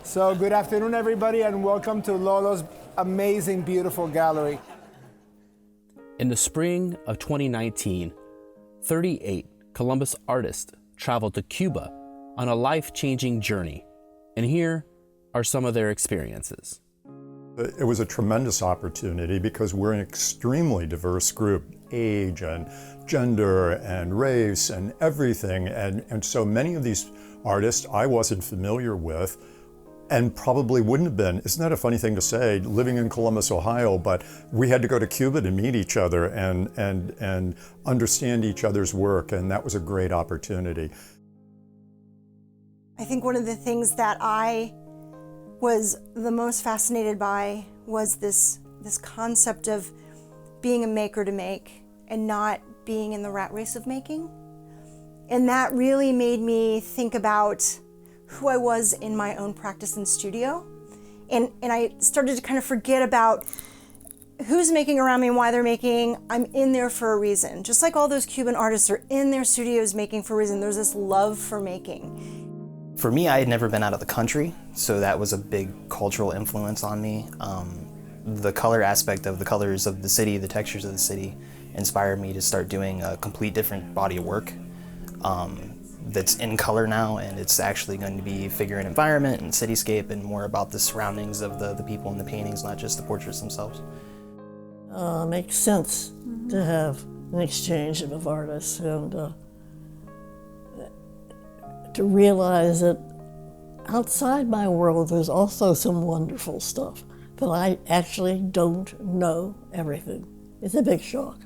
So good afternoon, everybody, and welcome to Lolo's amazing, beautiful gallery. In the spring of 2019, 38 Columbus artists traveled to Cuba on a life-changing journey. And here are some of their experiences. It was a tremendous opportunity because we're an extremely diverse group, age and gender and race and everything. And so many of these artists I wasn't familiar with and probably wouldn't have been. Isn't that a funny thing to say, living in Columbus, Ohio, but we had to go to Cuba to meet each other and understand each other's work, and that was a great opportunity. I think one of the things that I was the most fascinated by was this concept of being a maker to make and not being in the rat race of making. And that really made me think about who I was in my own practice and studio. And I started to kind of forget about who's making around me and why they're making. I'm in there for a reason. Just like all those Cuban artists are in their studios making for a reason. There's this love for making. For me, I had never been out of the country, so that was a big cultural influence on me. The color aspect of the colors of the city, the textures of the city, inspired me to start doing a complete different body of work that's in color now, and it's actually going to be figure and environment and cityscape and more about the surroundings of the people in the paintings, not just the portraits themselves. Makes sense to have an exchange of artists and to realize that outside my world there's also some wonderful stuff, but I actually don't know everything. It's a big shock.